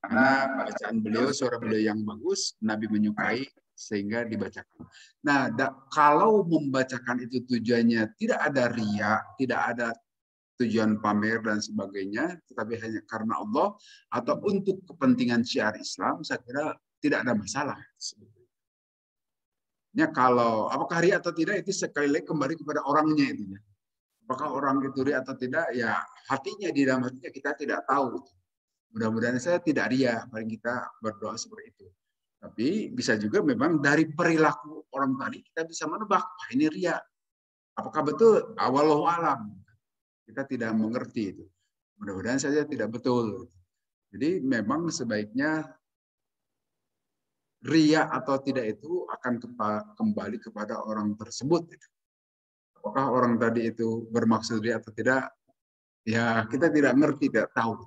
Karena bacaan beliau, suara beliau yang bagus, Nabi menyukai sehingga dibacakan. Nah, kalau membacakan itu tujuannya tidak ada ria, tidak ada tujuan pamer dan sebagainya, tetapi hanya karena Allah atau untuk kepentingan syiar Islam, saya kira tidak ada masalah. Ya, kalau apakah ria atau tidak itu sekali lagi kembali kepada orangnya itu. Apakah orang itu ria atau tidak, ya hatinya, di dalam hatinya kita tidak tahu. Mudah-mudahan saya tidak ria, paling kita berdoa seperti itu. Tapi bisa juga memang dari perilaku orang tadi kita bisa menebak, wah ini ria. Apakah betul? Wallahu alam. Kita tidak mengerti itu. Mudah-mudahan saja tidak betul. Jadi memang sebaiknya ria atau tidak itu akan kembali kepada orang tersebut. Apakah orang tadi itu bermaksud ria atau tidak? Ya kita tidak ngerti, tidak tahu.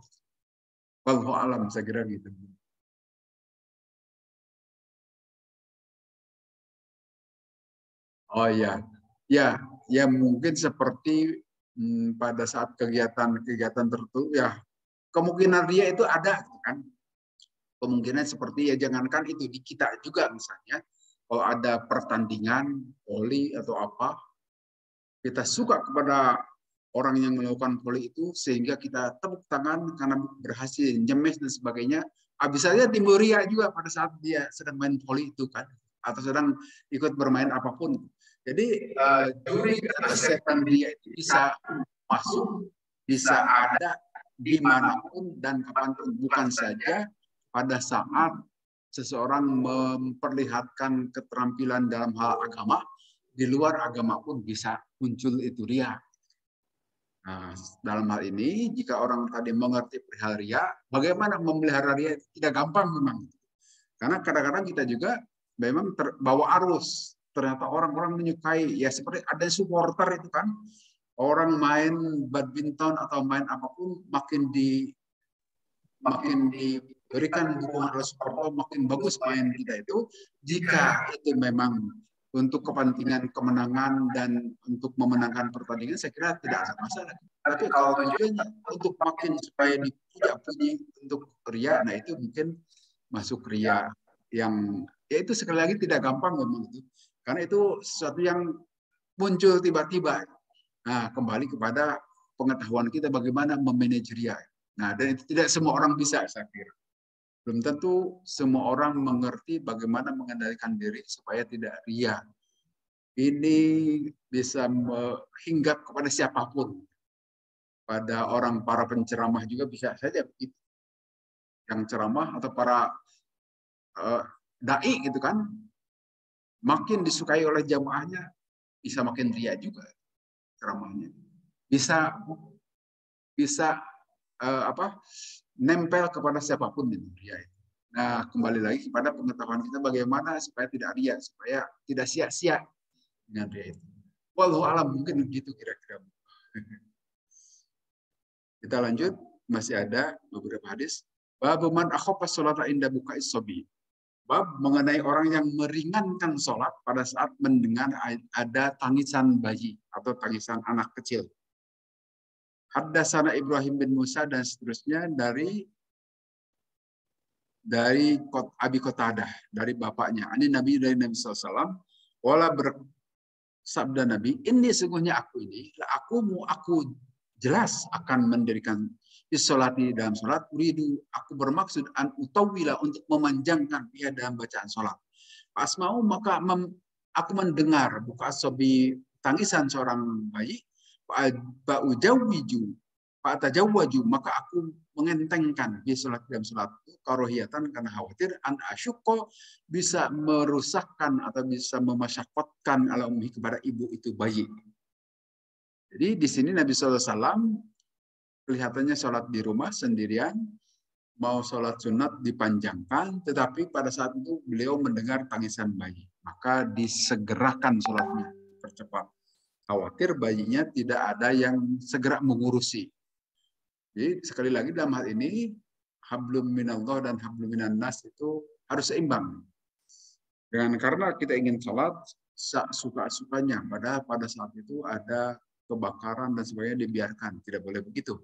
Wallahu alam, saya kira gitu. Oh ya, ya, ya mungkin seperti pada saat kegiatan-kegiatan tertentu ya kemungkinan dia itu ada kan, kemungkinan seperti ya jangankan itu di kita juga misalnya kalau ada pertandingan voli atau apa, kita suka kepada orang yang melakukan voli itu sehingga kita tepuk tangan karena berhasil nyemes dan sebagainya. Habis saja timbul ria juga pada saat dia sedang main voli itu kan, atau sedang ikut bermain apapun. Jadi juri atau setan ria itu bisa masuk, bisa ada dimanapun dan kapanpun, bukan saja pada saat seseorang memperlihatkan keterampilan dalam hal agama, di luar agama pun bisa muncul itu ria. Nah, dalam hal ini, jika orang tadi mengerti perihal ria, bagaimana memelihara ria itu tidak gampang memang. Karena kadang-kadang kita juga memang terbawa arus. Ternyata orang-orang menyukai, ya seperti ada supporter itu kan, orang main badminton atau main apapun makin diberikan dukungan oleh supporter, makin bagus main kita itu, jika itu memang untuk kepentingan kemenangan dan untuk memenangkan pertandingan, saya kira tidak ada masalah. Tapi kalau tujuannya untuk makin supaya dipuja-puji, untuk ria, nah itu mungkin masuk ria yang ya itu sekali lagi tidak gampang memang itu. Karena itu sesuatu yang muncul tiba-tiba. Nah, kembali kepada pengetahuan kita bagaimana memanage ria. Nah, dan itu tidak semua orang bisa, saya kira. Belum tentu semua orang mengerti bagaimana mengendalikan diri supaya tidak ria. Ini bisa hinggap kepada siapapun. Pada para penceramah juga bisa saja begitu. Yang ceramah atau para dai gitu kan, makin disukai oleh jamaahnya, bisa makin ria juga ceramahnya. Bisa nempel kepada siapapun itu ria. Nah, kembali lagi kepada pengetahuan kita bagaimana supaya tidak ria, supaya tidak sia-sia dengan ria itu. Wallahu alam, mungkin begitu kira-kira. Kita lanjut, masih ada beberapa hadis. Bab man akhafa sholata inda buka'is shabi. Bab mengenai orang yang meringankan sholat pada saat mendengar ada tangisan bayi atau tangisan anak kecil. Haddatsana Ibrahim bin Musa dan seterusnya dari Abi Qatadah, dari bapaknya. Ini Nabi dari Nabi SAW. Wala bersabda Nabi, ini sesungguhnya aku ini, aku jelas akan mendirikan isolati dalam sholat. Uridu, aku bermaksud an utawila untuk memanjangkan dia dalam bacaan sholat. Pas mau maka aku mendengar buka sobi tangisan seorang bayi. Pak tajawwaju, maka aku mengentengkan di sholat dalam sholat karohiyatan karena khawatir an asyukko bisa merusakkan atau bisa memasyakotkan ala ummi kepada ibu itu bayi. Jadi di sini Nabi SAW kelihatannya sholat di rumah sendirian, mau sholat sunat dipanjangkan, tetapi pada saat itu beliau mendengar tangisan bayi. Maka disegerakan sholatnya, percepat. Khawatir bayinya tidak ada yang segera mengurusi. Jadi sekali lagi dalam hal ini, hablum minallah dan hablum minan nas itu harus seimbang. Karena kita ingin sholat suka-sukanya, padahal pada saat itu ada kebakaran dan sebagainya dibiarkan. Tidak boleh begitu.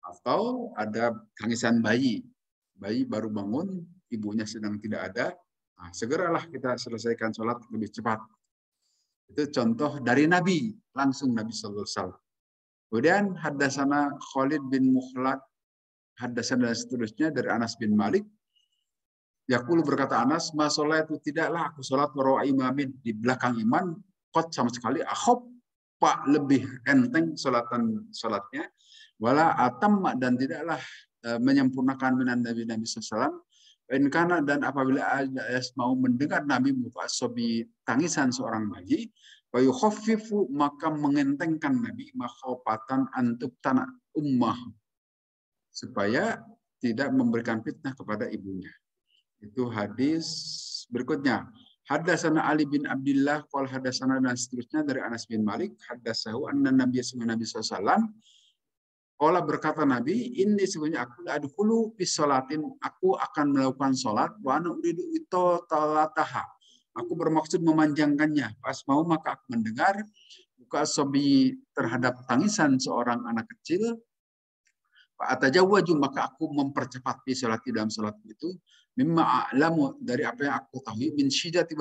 Atau ada tangisan bayi. Bayi baru bangun, ibunya sedang tidak ada. Nah, segeralah kita selesaikan sholat lebih cepat. Itu contoh dari Nabi, langsung Nabi sallallahu alaihi wasallam. Kemudian haddatsana Khalid bin Mukhlad, haddatsana dan seterusnya dari Anas bin Malik. Yaqulu berkata Anas, ma sholatu tidaklah aku sholat wara imamin di belakang iman, qad sama sekali akhab pak lebih enteng sholatnya, wala atam dan tidaklah menyempurnakan minan Nabi sallallahu alaihi wasallam. Dan apabila mau mendengar Nabi buka sobi tangisan seorang bayi, wa yukhaffifu maka mengentengkan Nabi makhofatan antub tanah ummah supaya tidak memberikan fitnah kepada ibunya. Itu hadis berikutnya. Haddatsana Ali bin Abdullah qol haddatsana dan seterusnya dari Anas bin Malik haddatsahu anna Nabi sallallahu alaihi wasallam qala berkata Nabi, ini sebenarnya aku adkhulu bis sholatin, aku akan melakukan salat wa ana uridu italataha. Aku bermaksud memanjangkannya. Pas mau maka aku mendengar buka sobi terhadap tangisan seorang anak kecil. Atajawwaju maka aku mempercepat di salat dalam salat itu mimma a'lamu dari apa yang aku tahu min syiddati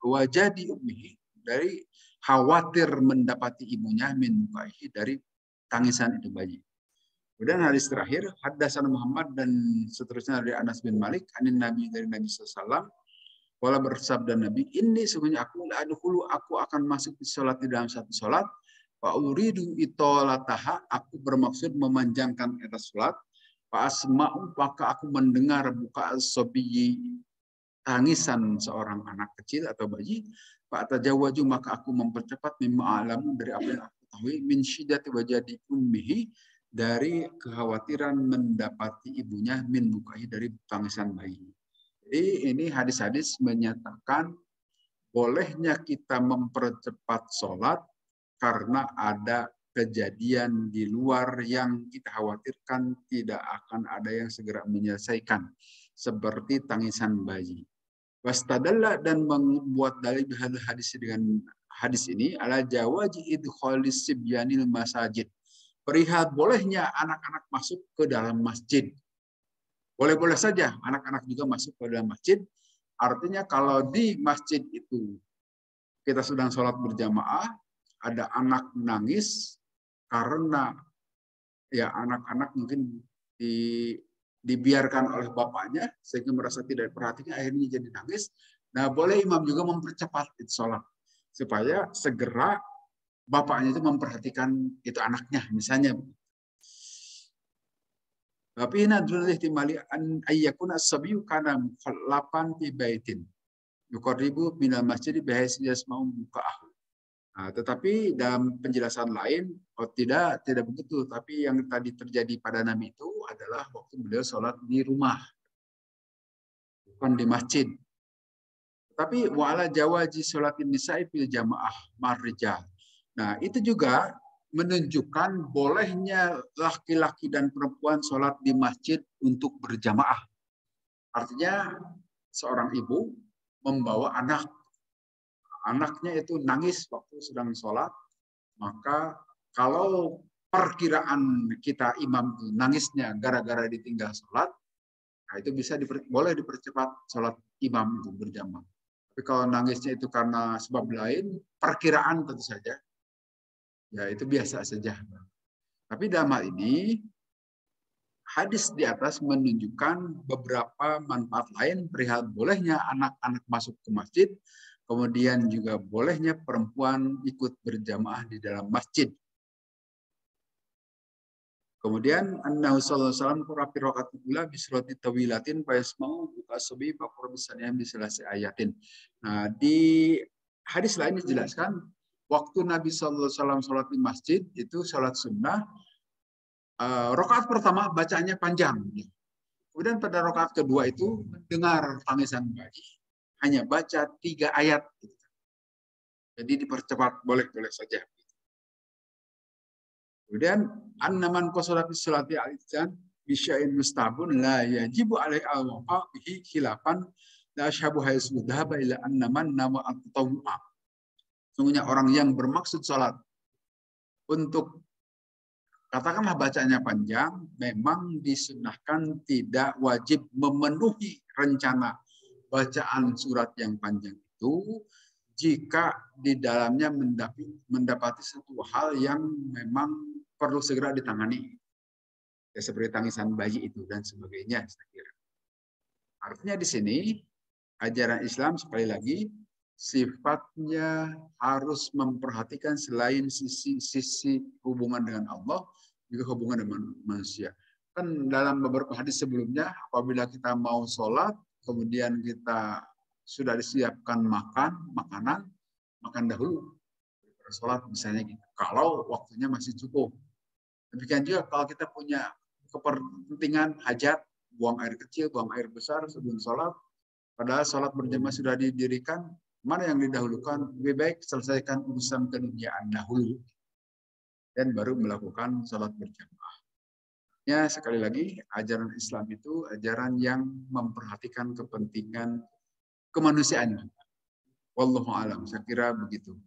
wajadi ummihi dari khawatir mendapati ibunya min mukaihi dari tangisan itu bayi. Kemudian hadis terakhir haddatsana Muhammad dan seterusnya dari Anas bin Malik anin Nabi dari Nabi sallallahu wala bersabda Nabi, ini sebenarnya aku akan masuk di salat di dalam satu salat. Fa uridu itolataha, aku bermaksud memanjangkan atas salat. Fa asma'u, maka aku mendengar buka sobiyi tangisan seorang anak kecil atau bayi. Fa atajawwaju, maka aku mempercepat mimma alamu dari apa yang aku tahu min syiddati wajadi ummihi dari kekhawatiran mendapati ibunya min bukai dari tangisan bayi. Jadi ini hadis-hadis menyatakan bolehnya kita mempercepat sholat karena ada kejadian di luar yang kita khawatirkan tidak akan ada yang segera menyelesaikan. Seperti tangisan bayi. Wastadalla dan membuat dalil hadis dengan hadis ini ala jawaji idkhalis sibyanil masajid. Perihal bolehnya anak-anak masuk ke dalam masjid. Boleh-boleh saja anak-anak juga masuk ke dalam masjid. Artinya kalau di masjid itu kita sedang sholat berjamaah, ada anak nangis karena ya anak-anak mungkin dibiarkan oleh bapaknya sehingga merasa tidak diperhatikan, akhirnya jadi nangis. Nah, boleh imam juga mempercepat itu sholat supaya segera bapaknya itu memperhatikan itu anaknya, misalnya. Tapi nadrul ihtimali an ayyakuna as-sabiyyu kana mukhallapan fi baitin yuqarribu minal masjid bihais yasma'u buka'ahu. Nah, tetapi dalam penjelasan lain, oh tidak begitu. Tapi yang tadi terjadi pada Nabi itu adalah waktu beliau sholat di rumah, bukan di masjid. Tapi wa'ala jawaji sholatin nisa'i fil jamaah marrijal. Nah, itu juga menunjukkan bolehnya laki-laki dan perempuan sholat di masjid untuk berjamaah. Artinya seorang ibu membawa anak. Anaknya itu nangis waktu sedang sholat, maka kalau perkiraan kita imam itu nangisnya gara-gara ditinggal sholat, nah itu bisa boleh dipercepat sholat imam itu berjamaah. Tapi kalau nangisnya itu karena sebab lain, perkiraan tentu saja, ya itu biasa saja. Tapi dalam hal ini, hadis di atas menunjukkan beberapa manfaat lain perihal bolehnya anak-anak masuk ke masjid, kemudian juga bolehnya perempuan ikut berjamaah di dalam masjid. Kemudian annahu sallallahu alaihi wasallam qara fi raqatil ula bi surati tawilatin fa yasma'u buka sabi fa qurbisannya bi selasi ayatin. Nah, di hadis lain dijelaskan waktu Nabi sallallahu alaihi wasallam salat di masjid itu salat sunnah, rakaat pertama bacanya panjang. Kemudian pada rakaat kedua itu mendengar tangisan bayi, hanya baca 3 ayat. Jadi dipercepat, boleh-boleh saja. Kemudian annaman qasara fi sholati al-izan bisya'in mustabun la yajibu alaihi al-wafa bihi khilafan la ashabu haysu dhahaba ila annaman nama at-tatawwu'a. Sungguhnya orang yang bermaksud salat untuk katakanlah bacanya panjang, memang disunahkan tidak wajib memenuhi rencana bacaan surat yang panjang itu jika di dalamnya mendapati satu hal yang memang perlu segera ditangani. Ya, seperti tangisan bayi itu dan sebagainya, saya kira. Artinya di sini, ajaran Islam sekali lagi, sifatnya harus memperhatikan selain sisi hubungan dengan Allah, juga hubungan dengan manusia. Kan dalam beberapa hadis sebelumnya, apabila kita mau sholat, kemudian kita sudah disiapkan makanan, makan dahulu. Sholat misalnya gitu. Kalau waktunya masih cukup. Demikian juga kalau kita punya kepentingan hajat, buang air kecil, buang air besar sebelum sholat, padahal sholat berjamaah sudah didirikan, mana yang didahulukan? Lebih baik selesaikan urusan keduniaan dahulu dan baru melakukan sholat berjamaah. Ya, sekali lagi, ajaran Islam itu ajaran yang memperhatikan kepentingan kemanusiaan. Wallahu a'lam. Saya kira begitu.